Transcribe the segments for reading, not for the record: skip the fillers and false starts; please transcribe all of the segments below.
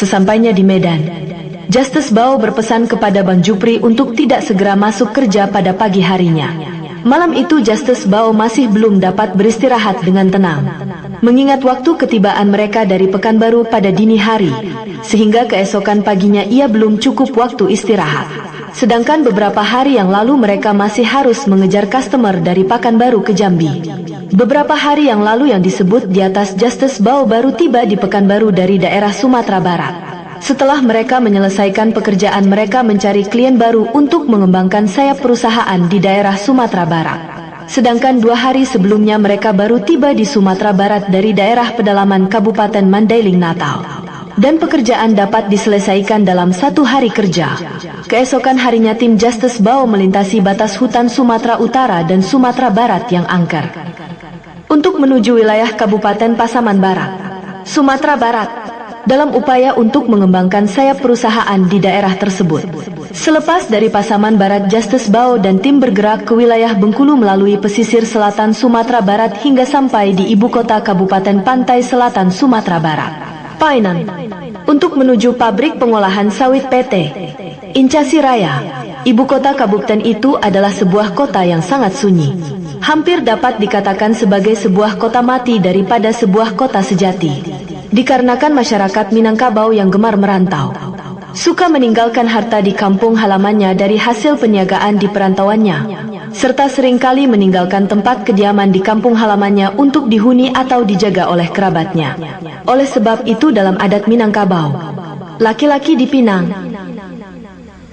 Sesampainya di Medan, Justus Bao berpesan kepada Bang Jupri untuk tidak segera masuk kerja pada pagi harinya. Malam itu Justus Bao masih belum dapat beristirahat dengan tenang, mengingat waktu ketibaan mereka dari Pekanbaru pada dini hari, sehingga keesokan paginya ia belum cukup waktu istirahat. Sedangkan beberapa hari yang lalu mereka masih harus mengejar customer dari Pekanbaru ke Jambi. Beberapa hari yang lalu yang disebut di atas Justus Bao baru tiba di Pekanbaru dari daerah Sumatera Barat. Setelah mereka menyelesaikan pekerjaan mereka mencari klien baru untuk mengembangkan sayap perusahaan di daerah Sumatera Barat. Sedangkan 2 hari sebelumnya mereka baru tiba di Sumatera Barat dari daerah pedalaman Kabupaten Mandailing Natal. Dan pekerjaan dapat diselesaikan dalam 1 hari kerja. Keesokan harinya tim Justus Bao melintasi batas hutan Sumatera Utara dan Sumatera Barat yang angker untuk menuju wilayah Kabupaten Pasaman Barat, Sumatera Barat, dalam upaya untuk mengembangkan sayap perusahaan di daerah tersebut. Selepas dari Pasaman Barat, Justus Bao dan tim bergerak ke wilayah Bengkulu melalui pesisir selatan Sumatera Barat hingga sampai di ibu kota Kabupaten Pantai Selatan Sumatera Barat, Painan, untuk menuju pabrik pengolahan sawit PT Incasi Raya. Ibu kota kabupaten itu adalah sebuah kota yang sangat sunyi. Hampir dapat dikatakan sebagai sebuah kota mati daripada sebuah kota sejati. Dikarenakan masyarakat Minangkabau yang gemar merantau, suka meninggalkan harta di kampung halamannya dari hasil penyagaan di perantauannya, serta seringkali meninggalkan tempat kediaman di kampung halamannya untuk dihuni atau dijaga oleh kerabatnya. Oleh sebab itu dalam adat Minangkabau, laki-laki dipinang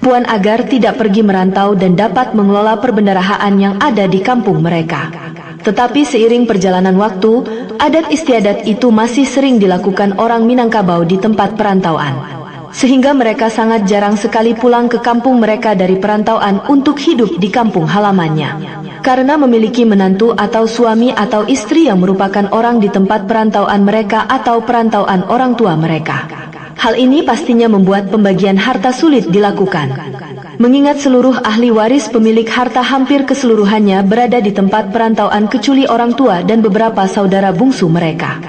puan agar tidak pergi merantau dan dapat mengelola perbendarahaan yang ada di kampung mereka. Tetapi seiring perjalanan waktu, adat istiadat itu masih sering dilakukan orang Minangkabau di tempat perantauan, sehingga mereka sangat jarang sekali pulang ke kampung mereka dari perantauan untuk hidup di kampung halamannya, karena memiliki menantu atau suami atau istri yang merupakan orang di tempat perantauan mereka atau perantauan orang tua mereka. Hal ini pastinya membuat pembagian harta sulit dilakukan, mengingat seluruh ahli waris pemilik harta hampir keseluruhannya berada di tempat perantauan kecuali orang tua dan beberapa saudara bungsu mereka.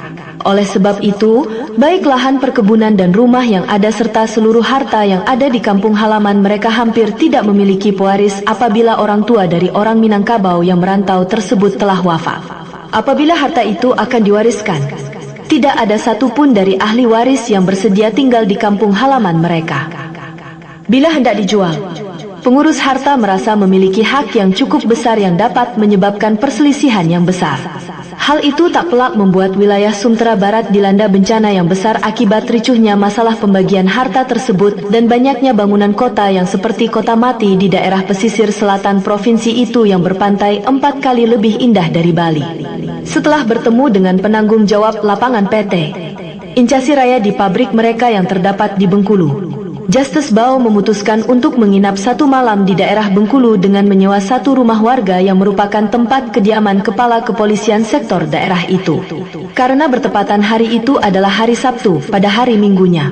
Oleh sebab itu, baik lahan perkebunan dan rumah yang ada serta seluruh harta yang ada di kampung halaman mereka hampir tidak memiliki pewaris apabila orang tua dari orang Minangkabau yang merantau tersebut telah wafat. Apabila harta itu akan diwariskan, tidak ada satupun dari ahli waris yang bersedia tinggal di kampung halaman mereka. Bila hendak dijual, pengurus harta merasa memiliki hak yang cukup besar yang dapat menyebabkan perselisihan yang besar. Hal itu tak pelak membuat wilayah Sumatera Barat dilanda bencana yang besar akibat ricuhnya masalah pembagian harta tersebut dan banyaknya bangunan kota yang seperti kota mati di daerah pesisir selatan provinsi itu yang berpantai 4 kali lebih indah dari Bali. Setelah bertemu dengan penanggung jawab lapangan PT Incasi Raya di pabrik mereka yang terdapat di Bengkulu, Justus Bao memutuskan untuk menginap 1 malam di daerah Bengkulu dengan menyewa 1 rumah warga yang merupakan tempat kediaman kepala kepolisian sektor daerah itu. Karena bertepatan hari itu adalah hari Sabtu pada hari Minggunya,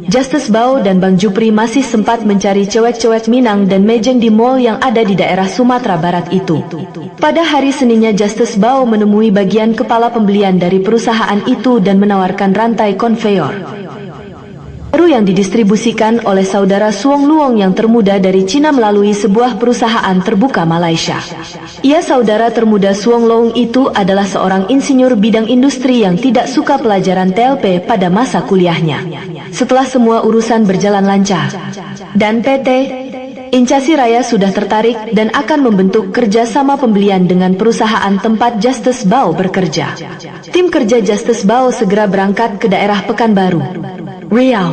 Justus Bao dan Bang Jupri masih sempat mencari cewek-cewek Minang dan Mejeng di mall yang ada di daerah Sumatera Barat itu. Pada hari Seninnya Justus Bao menemui bagian kepala pembelian dari perusahaan itu dan menawarkan rantai konveyor baru yang didistribusikan oleh saudara Suong Luong yang termuda dari Cina melalui sebuah perusahaan terbuka Malaysia. Ia saudara termuda Suong Luong itu adalah seorang insinyur bidang industri yang tidak suka pelajaran TLP pada masa kuliahnya. Setelah semua urusan berjalan lancar dan PT Incasi Raya sudah tertarik dan akan membentuk kerjasama pembelian dengan perusahaan tempat Justus Bao bekerja, tim kerja Justus Bao segera berangkat ke daerah Pekanbaru, Riau,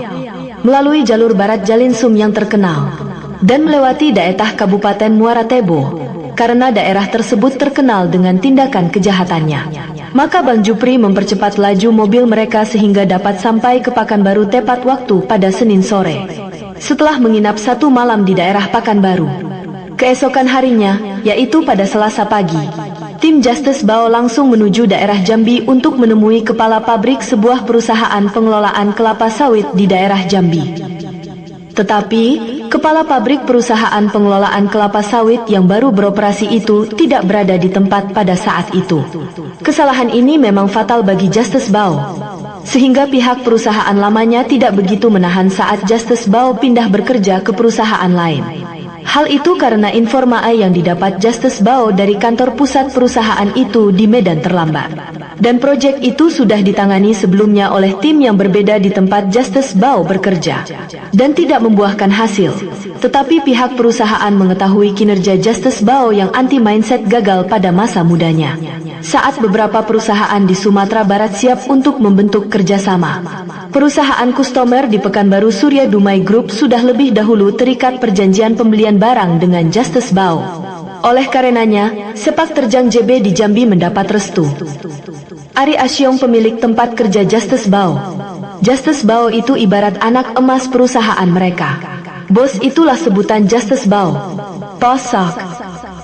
melalui jalur barat Jalinsum yang terkenal, dan melewati daerah Kabupaten Muara Tebo, karena daerah tersebut terkenal dengan tindakan kejahatannya. Maka Bang Jupri mempercepat laju mobil mereka sehingga dapat sampai ke Pekanbaru tepat waktu pada Senin sore. Setelah menginap 1 malam di daerah Pekanbaru, keesokan harinya, yaitu pada Selasa pagi, tim Justus Bao langsung menuju daerah Jambi untuk menemui kepala pabrik sebuah perusahaan pengelolaan kelapa sawit di daerah Jambi. Tetapi, kepala pabrik perusahaan pengelolaan kelapa sawit yang baru beroperasi itu tidak berada di tempat pada saat itu. Kesalahan ini memang fatal bagi Justus Bao, sehingga pihak perusahaan lamanya tidak begitu menahan saat Justus Bao pindah bekerja ke perusahaan lain. Hal itu karena informasi yang didapat Justus Bao dari kantor pusat perusahaan itu di Medan terlambat. Dan proyek itu sudah ditangani sebelumnya oleh tim yang berbeda di tempat Justus Bao bekerja, dan tidak membuahkan hasil. Tetapi pihak perusahaan mengetahui kinerja Justus Bao yang anti-mindset gagal pada masa mudanya. Saat beberapa perusahaan di Sumatera Barat siap untuk membentuk kerjasama, perusahaan kustomer di Pekanbaru Surya Dumai Group sudah lebih dahulu terikat perjanjian pembelian barang dengan Justus Bao. Oleh karenanya, sepak terjang JB di Jambi mendapat restu. Ari Asyong, pemilik tempat kerja Justus Bao. Justus Bao itu ibarat anak emas perusahaan mereka. Bos itulah sebutan Justus Bao. Posok,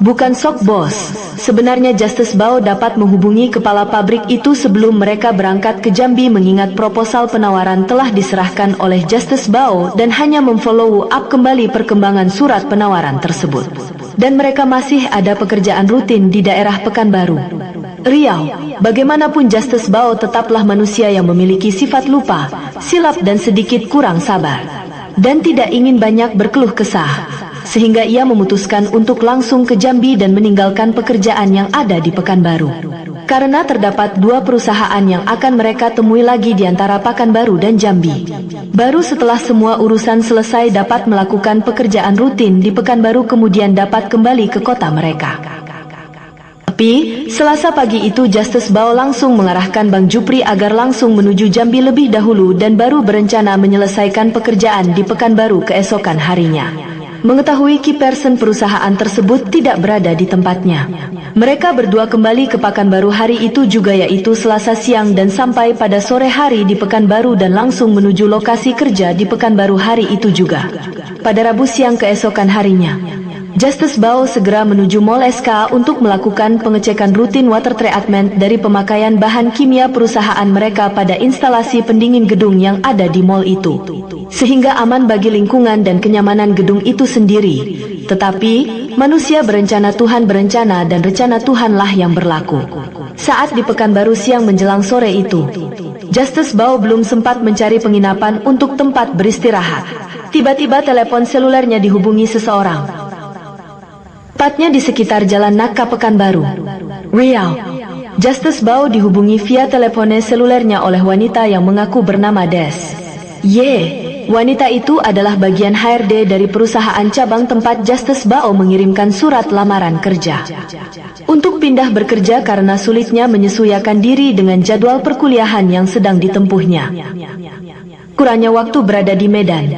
bukan sok bos. Sebenarnya Justus Bao dapat menghubungi kepala pabrik itu sebelum mereka berangkat ke Jambi mengingat proposal penawaran telah diserahkan oleh Justus Bao dan hanya memfollow up kembali perkembangan surat penawaran tersebut. Dan mereka masih ada pekerjaan rutin di daerah Pekanbaru, Riau. Bagaimanapun Justus Bao tetaplah manusia yang memiliki sifat lupa, silap dan sedikit kurang sabar, dan tidak ingin banyak berkeluh kesah, sehingga ia memutuskan untuk langsung ke Jambi dan meninggalkan pekerjaan yang ada di Pekanbaru. Karena terdapat dua perusahaan yang akan mereka temui lagi di antara Pekanbaru dan Jambi. Baru setelah semua urusan selesai dapat melakukan pekerjaan rutin di Pekanbaru kemudian dapat kembali ke kota mereka. Tapi, Selasa pagi itu Justus Bao langsung mengarahkan Bang Jupri agar langsung menuju Jambi lebih dahulu dan baru berencana menyelesaikan pekerjaan di Pekanbaru keesokan harinya. Mengetahui key person perusahaan tersebut tidak berada di tempatnya, mereka berdua kembali ke Pekanbaru hari itu juga, yaitu Selasa siang, dan sampai pada sore hari di Pekanbaru dan langsung menuju lokasi kerja di Pekanbaru hari itu juga. Pada Rabu siang keesokan harinya, Justus Bao segera menuju Mall SK untuk melakukan pengecekan rutin water treatment dari pemakaian bahan kimia perusahaan mereka pada instalasi pendingin gedung yang ada di mall itu, sehingga aman bagi lingkungan dan kenyamanan gedung itu sendiri. Tetapi, manusia berencana, Tuhan berencana, dan rencana Tuhanlah yang berlaku. Saat di Pekanbaru siang menjelang sore itu, Justus Bao belum sempat mencari penginapan untuk tempat beristirahat. Tiba-tiba telepon selulernya dihubungi seseorang. Tepatnya di sekitar Jalan Naka Pekanbaru, Riau. Justus Bao dihubungi via telepon selulernya oleh wanita yang mengaku bernama Des. Wanita itu adalah bagian HRD dari perusahaan cabang tempat Justus Bao mengirimkan surat lamaran kerja untuk pindah bekerja karena sulitnya menyesuaikan diri dengan jadwal perkuliahan yang sedang ditempuhnya. Kurangnya waktu berada di Medan,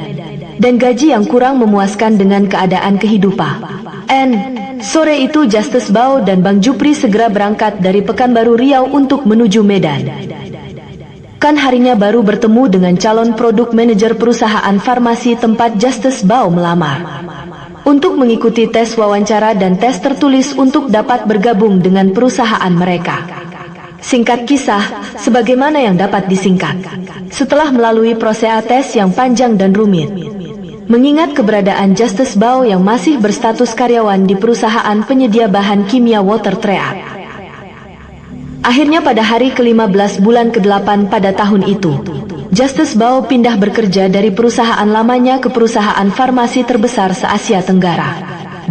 dan gaji yang kurang memuaskan dengan keadaan kehidupan. Sore itu Justus Bao dan Bang Jupri segera berangkat dari Pekanbaru Riau untuk menuju Medan. Kan harinya baru bertemu dengan calon produk manajer perusahaan farmasi tempat Justus Bao melamar, untuk mengikuti tes wawancara dan tes tertulis untuk dapat bergabung dengan perusahaan mereka. Singkat kisah, sebagaimana yang dapat disingkat, setelah melalui proses tes yang panjang dan rumit, mengingat keberadaan Justus Bao yang masih berstatus karyawan di perusahaan penyedia bahan kimia water treat, akhirnya pada hari ke-15 bulan ke-8 pada tahun itu, Justus Bao pindah bekerja dari perusahaan lamanya ke perusahaan farmasi terbesar se-Asia Tenggara,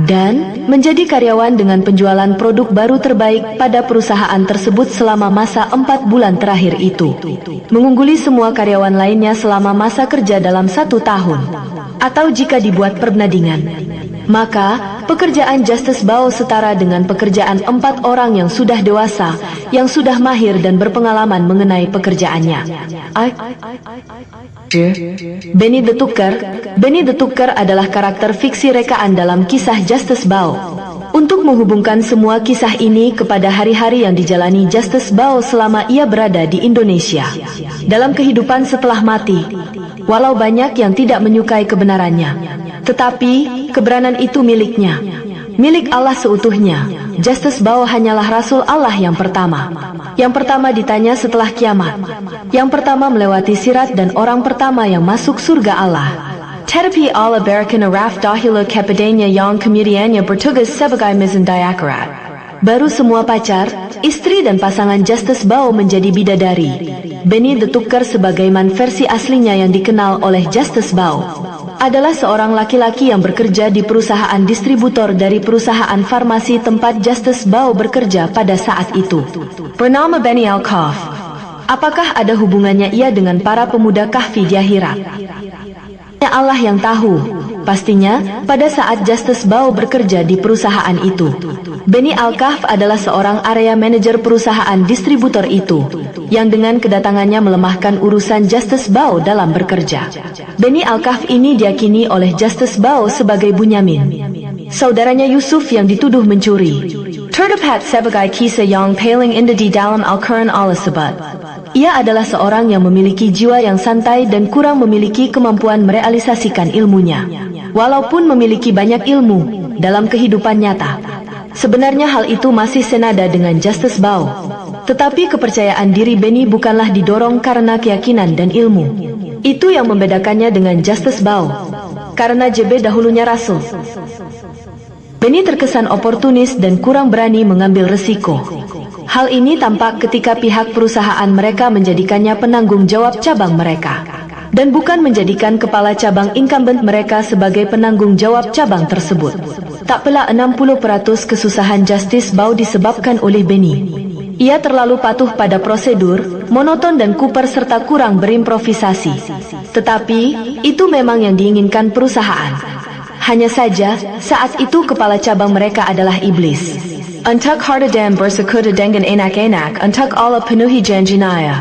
dan menjadi karyawan dengan penjualan produk baru terbaik pada perusahaan tersebut selama masa 4 bulan terakhir itu, mengungguli semua karyawan lainnya selama masa kerja dalam 1 tahun. Atau jika dibuat perbandingan, maka pekerjaan Justus Bao setara dengan pekerjaan 4 orang yang sudah dewasa, yang sudah mahir dan berpengalaman mengenai pekerjaannya. Benny the Tucker. Benny the Tucker adalah karakter fiksi rekaan dalam kisah Justus Bao. Untuk menghubungkan semua kisah ini kepada hari-hari yang dijalani Justus Bao selama ia berada di Indonesia, dalam kehidupan setelah mati. Walau banyak yang tidak menyukai kebenarannya, tetapi kebenaran itu miliknya, milik Allah seutuhnya. Justus Bao hanyalah Rasul Allah yang pertama ditanya setelah kiamat, yang pertama melewati sirat dan orang pertama yang masuk surga Allah. Tetapi Allah berikan araf dahulu kepadanya yang kemudiannya bertugas sebagai mizan diakarat. Baru semua pacar, istri dan pasangan Justus Bao menjadi bidadari. Benny ditukar sebagaimana versi aslinya yang dikenal oleh Justus Bao. Adalah seorang laki-laki yang bekerja di perusahaan distributor dari perusahaan farmasi tempat Justus Bao bekerja pada saat itu. Bernama Benny Alkaf. Apakah ada hubungannya ia dengan para pemuda kahfi di akhirat? Allah yang tahu. Pastinya, pada saat Justus Bao bekerja di perusahaan itu, Benny Alkaf adalah seorang area manajer perusahaan distributor itu, yang dengan kedatangannya melemahkan urusan Justus Bao dalam bekerja. Benny Alkaf ini diyakini oleh Justus Bao sebagai Bunyamin, saudaranya Yusuf yang dituduh mencuri. Terdapat sebagai kisah yang paling indah di dalam Al-Quran Allah sebut. Ia adalah seorang yang memiliki jiwa yang santai dan kurang memiliki kemampuan merealisasikan ilmunya. Walaupun memiliki banyak ilmu dalam kehidupan nyata, sebenarnya hal itu masih senada dengan Justus Bao. Tetapi kepercayaan diri Benny bukanlah didorong karena keyakinan dan ilmu. Itu yang membedakannya dengan Justus Bao. Karena JB dahulunya Rasul, Benny terkesan oportunis dan kurang berani mengambil resiko. Hal ini tampak ketika pihak perusahaan mereka menjadikannya penanggung jawab cabang mereka, dan bukan menjadikan kepala cabang incumbent mereka sebagai penanggung jawab cabang tersebut. Tak pula 60% kesusahan Justus Bao disebabkan oleh Benny. Ia terlalu patuh pada prosedur, monoton dan kuper serta kurang berimprovisasi. Tetapi, itu memang yang diinginkan perusahaan. Hanya saja, saat itu kepala cabang mereka adalah iblis. Untuk harta bersekutu dengan enak-enak, untuk Allah penuhi janjinya.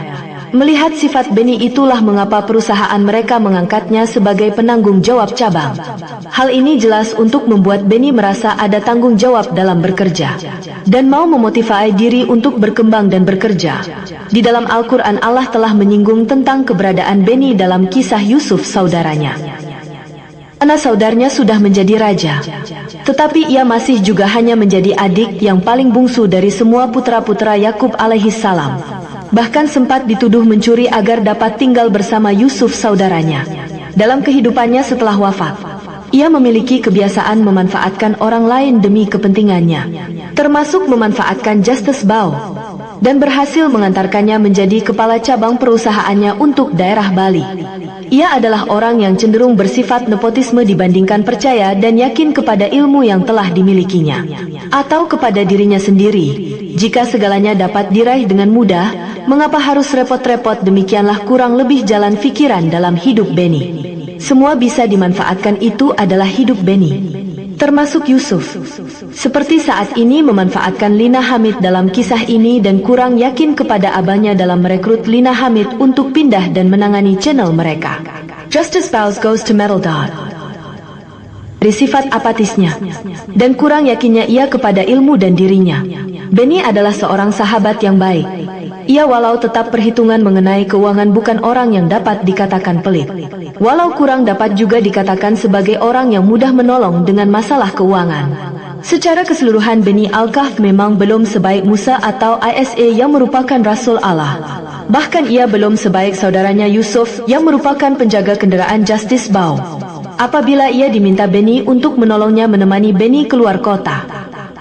Melihat sifat Benny itulah mengapa perusahaan mereka mengangkatnya sebagai penanggung jawab cabang. Hal ini jelas untuk membuat Benny merasa ada tanggung jawab dalam bekerja, dan mau memotivasi diri untuk berkembang dan bekerja. Di dalam Al-Quran Allah telah menyinggung tentang keberadaan Benny dalam kisah Yusuf saudaranya. Anak saudaranya sudah menjadi raja, tetapi ia masih juga hanya menjadi adik yang paling bungsu dari semua putra-putra Yakub alaihissalam. Bahkan sempat dituduh mencuri agar dapat tinggal bersama Yusuf saudaranya. Dalam kehidupannya setelah wafat, ia memiliki kebiasaan memanfaatkan orang lain demi kepentingannya, termasuk memanfaatkan Justus Bao, dan berhasil mengantarkannya menjadi kepala cabang perusahaannya untuk daerah Bali. Ia adalah orang yang cenderung bersifat nepotisme dibandingkan percaya dan yakin kepada ilmu yang telah dimilikinya, atau kepada dirinya sendiri. Jika segalanya dapat diraih dengan mudah, mengapa harus repot-repot? Demikianlah kurang lebih jalan pikiran dalam hidup Benny. Semua bisa dimanfaatkan, itu adalah hidup Benny, termasuk Yusuf. Seperti saat ini memanfaatkan Lina Hamid dalam kisah ini dan kurang yakin kepada abahnya dalam merekrut Lina Hamid untuk pindah dan menangani channel mereka. Justus Bao goes to Metal Dot. Dari sifat apatisnya dan kurang yakinnya ia kepada ilmu dan dirinya, Benny adalah seorang sahabat yang baik. Ia walau tetap perhitungan mengenai keuangan bukan orang yang dapat dikatakan pelit. Walau kurang dapat juga dikatakan sebagai orang yang mudah menolong dengan masalah keuangan. Secara keseluruhan Benny Alkaf memang belum sebaik Musa atau Isa yang merupakan Rasul Allah. Bahkan ia belum sebaik saudaranya Yusuf yang merupakan penjaga kendaraan Justus Bao. Apabila ia diminta Benny untuk menolongnya menemani Benny keluar kota,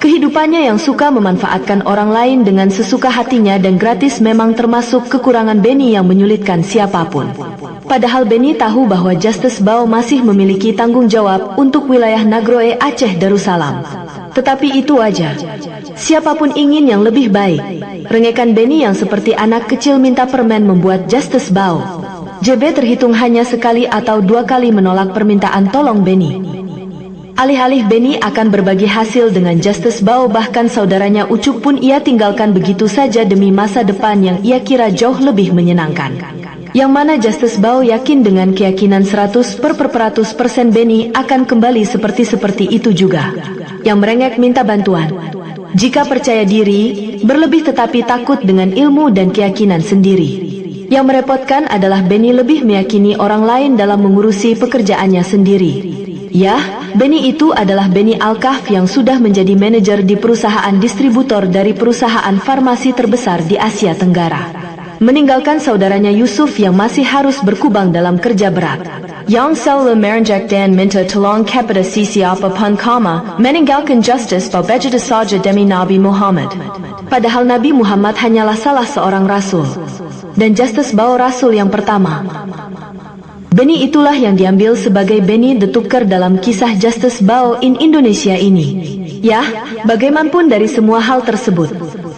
kehidupannya yang suka memanfaatkan orang lain dengan sesuka hatinya dan gratis memang termasuk kekurangan Benny yang menyulitkan siapapun. Padahal Benny tahu bahwa Justus Bao masih memiliki tanggung jawab untuk wilayah Nagroe Aceh Darussalam. Tetapi itu wajar. Siapapun ingin yang lebih baik. Rengekan Benny yang seperti anak kecil minta permen membuat Justus Bao. JB terhitung hanya sekali atau dua kali menolak permintaan tolong Benny. Alih-alih Benny akan berbagi hasil dengan Justus Bao, bahkan saudaranya Ucup pun ia tinggalkan begitu saja demi masa depan yang ia kira jauh lebih menyenangkan. Yang mana Justus Bao yakin dengan keyakinan 100% Benny akan kembali seperti itu juga. Yang merengek minta bantuan. Jika percaya diri, berlebih tetapi takut dengan ilmu dan keyakinan sendiri. Yang merepotkan adalah Benny lebih meyakini orang lain dalam mengurusi pekerjaannya sendiri. Ya, Benny itu adalah Benny Alkaf yang sudah menjadi manajer di perusahaan distributor dari perusahaan farmasi terbesar di Asia Tenggara. meninggalkan saudaranya Yusuf yang masih harus berkubang dalam kerja berat. Yang selalu merenjak dan minta tolong kepada siapa pun kama, meninggalkan Justus Bao begitu saja demi Nabi Muhammad. Padahal Nabi Muhammad hanyalah salah seorang rasul. Dan Justus Bao rasul yang pertama. Beni itulah yang diambil sebagai Beni the Tuker dalam kisah Justus Bao in Indonesia ini. Ya, bagaimanapun dari semua hal tersebut,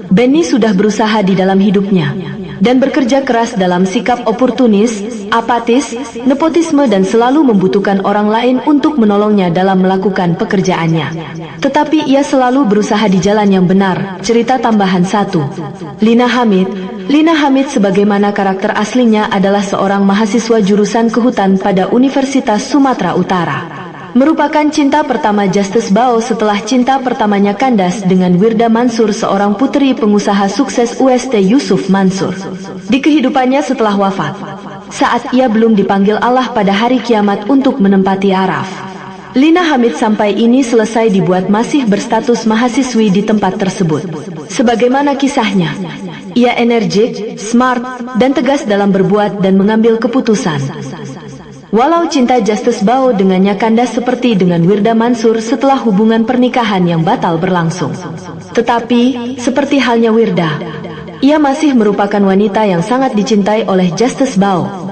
Beni sudah berusaha di dalam hidupnya dan bekerja keras dalam sikap oportunis, apatis, nepotisme dan selalu membutuhkan orang lain untuk menolongnya dalam melakukan pekerjaannya. Tetapi ia selalu berusaha di jalan yang benar. Cerita tambahan 1. Lina Hamid sebagaimana karakter aslinya adalah seorang mahasiswa jurusan kehutan pada Universitas Sumatera Utara. Merupakan cinta pertama Justus Bao setelah cinta pertamanya kandas dengan Wirda Mansur, seorang puteri pengusaha sukses UST Yusuf Mansur. Di kehidupannya setelah wafat, saat ia belum dipanggil Allah pada hari kiamat untuk menempati Araf. Lina Hamid sampai ini selesai dibuat masih berstatus mahasiswi di tempat tersebut. Sebagaimana kisahnya, ia energik, smart, dan tegas dalam berbuat dan mengambil keputusan. Walau cinta Justus Bao dengannya kandas seperti dengan Wirda Mansur setelah hubungan pernikahan yang batal berlangsung. Tetapi, seperti halnya Wirda, ia masih merupakan wanita yang sangat dicintai oleh Justus Bao.